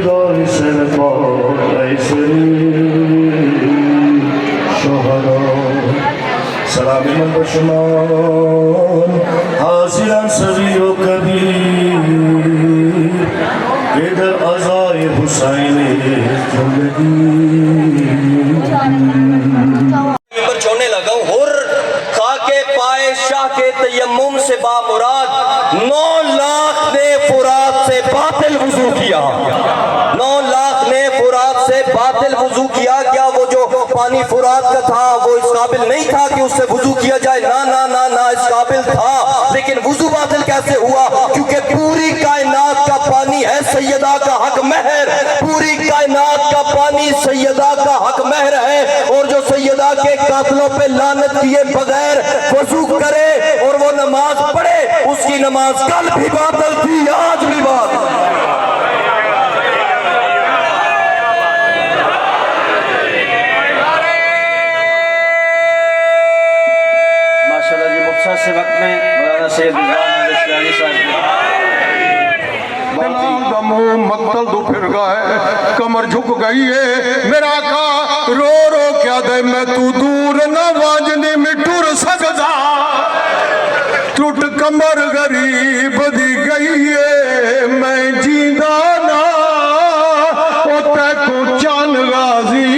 Fidan Serpat Eyseri Şohara Selam-ı başıman Haziran Sabiyo Kabir Beder Azai Hüseyin'i पर छोड़ने लगा हूँ हुर खाके पाए शाह के तयम्मुम से बामुराद 9 लाख ने फुरात से बातिल वुजू किया 9 लाख ने फुरात से बातिल वुजू किया। क्या वो जो पानी फुरात का था वो इस काबिल नहीं था कि उससे वुजू किया जाए? ना ना ना ना, इस काबिल था, लेकिन वुजू बातिल कैसे हुआ? क्योंकि पूरी कायनात का पानी है सैयदा का हक महर, पूरी कायनात का पानी सैयदा का हक महर है। और जो सैयदा के कातलों पे लानत किए बगैर वजू करे और वो नमाज पढ़े, उसकी नमाज कल भी बातिल थी, आज भी बातिल। माशाल्लाह जी, मुख्तसर से वक्त में मौलाना सैयद इस्लामी साहब मुंह मत्तल दो फिर गए, कमर झुक गई है मेरा का रो रो क्या दे मैं तू दूर न वाजनी में टुर सकदा टूट कमर गरीब दी गई है मैं जींदा ना ओते को चान गाजी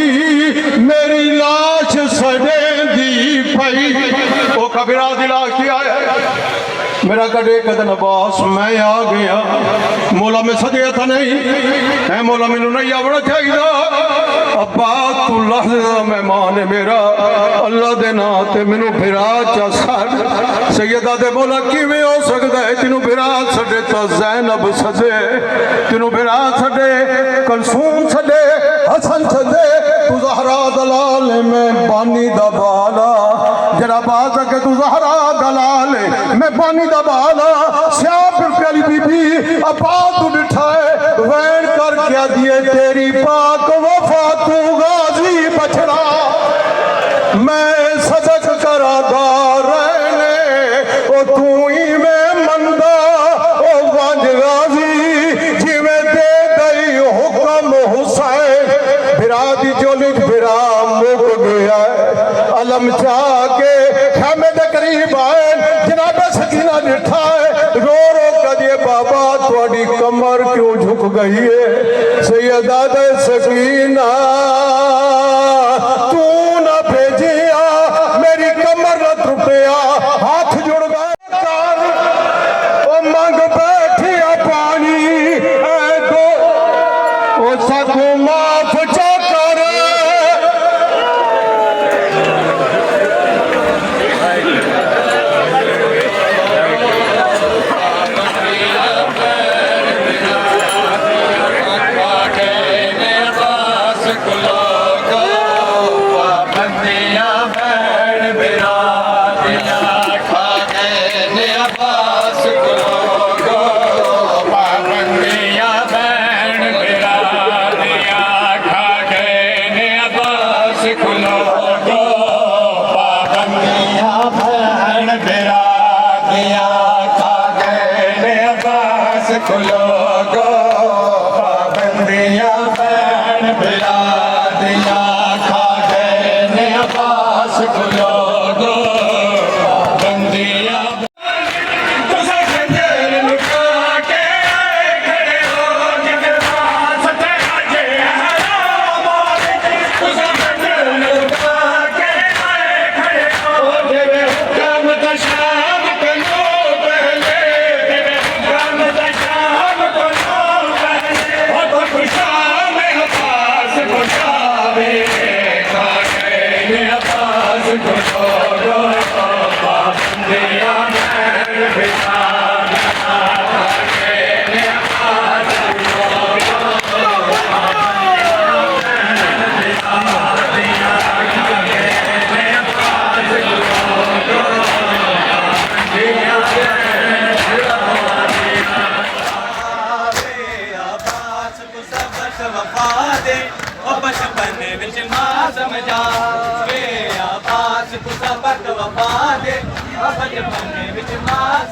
मेरी लाश सड़े दी पई ओ कबीरा दिला किया है मेरा कड़े कदन अब्बास मैं आ गया मौला में सदिया था नहीं है मौला मैनू नहीं आवना चाहिए अब्बास तू लहज़ा मेहमान है मेरा अल्लाह दे नां ते मैनू फिरा चा छड़ सैयदा दे मौला किवें हो सकदा है तेनू फिरा छड़े तो ज़ैनब सदे तेनू फिरा छड़े कलसूम छड़े हसन छड़े तू ज़हरा दलाल में बानी दा बाला जरा बात के तू ज़हरा दलाल मैं पानी दा बाला श्याम प्याली बीबी अपा तू बिठाए वैन कर क्या दिए तेरी पाक वफा तू गाजी बछड़ा मैं सजग करादार रहने ओ तू ही मैं मंदा ओ वंज गाजी जिवें दे दई हुक्म हुसैन फिरा दी चोली फिरा मुक गया अलम चाह के खामे दे करीब आए जनाब सकीना निठा है रो रो कदिए बाबा थोड़ी कमर क्यों झुक गई है सैयदा दे सकीना तू ना भेजिया मेरी कमर न टूटिया हाथ जुड़ गए ओ मंग बैठिया पानी ऐ दो ओ सको माफ चा कर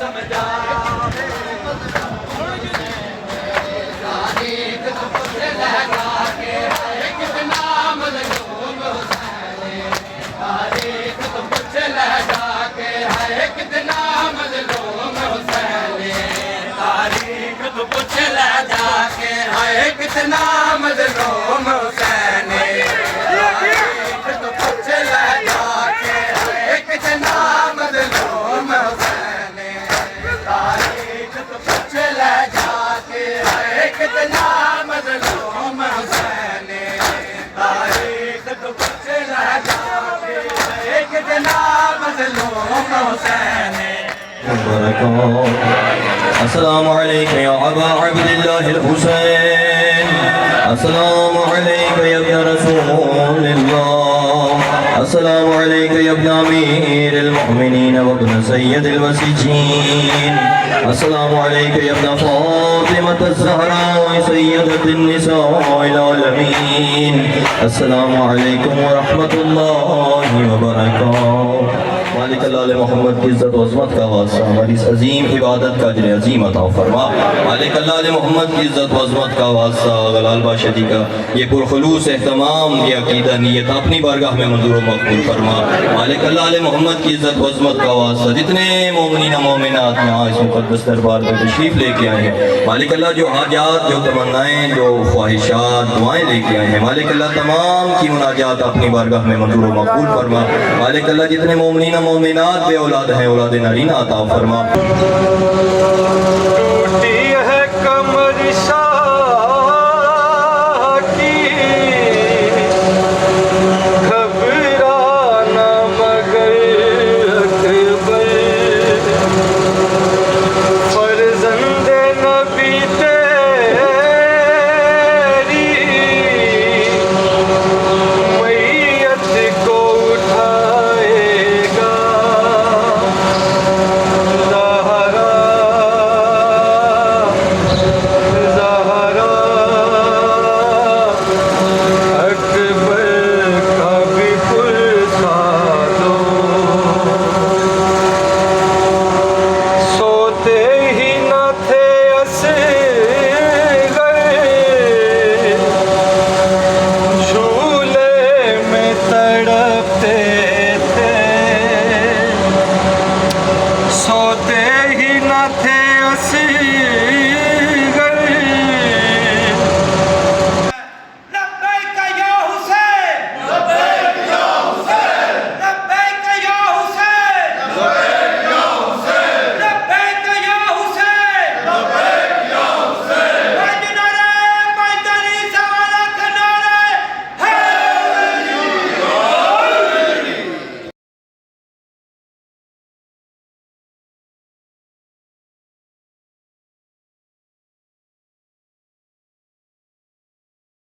समझा कितना मजलूम हुसैन तो पूछ ले जाके कितना मजलूम हुसैन तारीख तो पूछ ले जाके कितना मजलूम हुसैन तारीख तो पूछ ले जाके कितना मजलूम हुसैन अस्सलामु अलैका या अबा अब्दिल्लाह हुसैन अस्सलामु अलैका या इब्न रसूलिल्लाह अस्सलामु अलैका या इब्न अमीरिल मुमिनीन व इब्न सय्यदिल वसीजीन अस्सलामु अलैका या इब्न फातिमत ज़हरा सय्यदतिन निसाइल आलमीन अस्सलामु अलैकुम व रहमतुल्लाहि व बरकातुहू। मालिक अल्लाह मोहम्मद की इज़्ज़त व अज़मत का वास्ता हमारी इस अजीम इबादत का अजर अजीम अता फरमा। मालिक अल्लाह मोहम्मद की इज़्ज़त व अज़मत का वास्ता गलाल बादशाह का ये पुरखुलूस एहतमाम ये अकीदा नीयत अपनी बारगाह में मंजूर व मकबूल फरमा। मालिक अल्लाह मोहम्मद की इज़्ज़त व अज़मत का वास्ता जितने मोमिनीन मोमिनात यहाँ इस मुक़द्दस दरबार में तशरीफ़ लेके आए हैं मालिक अल्लाह जो हाजात जो तमन्नाएँ जो ख्वाहिशात दुआएँ लेके आए हैं मालिक अल्लाह तमाम की मुनाजात अपनी बारगाह में मंजूर व मकबूल फरमा। मालिक अल्लाह जितने मोमिनीन मोमिनात बे औलाद हैं औलाद नारीना अता फरमा।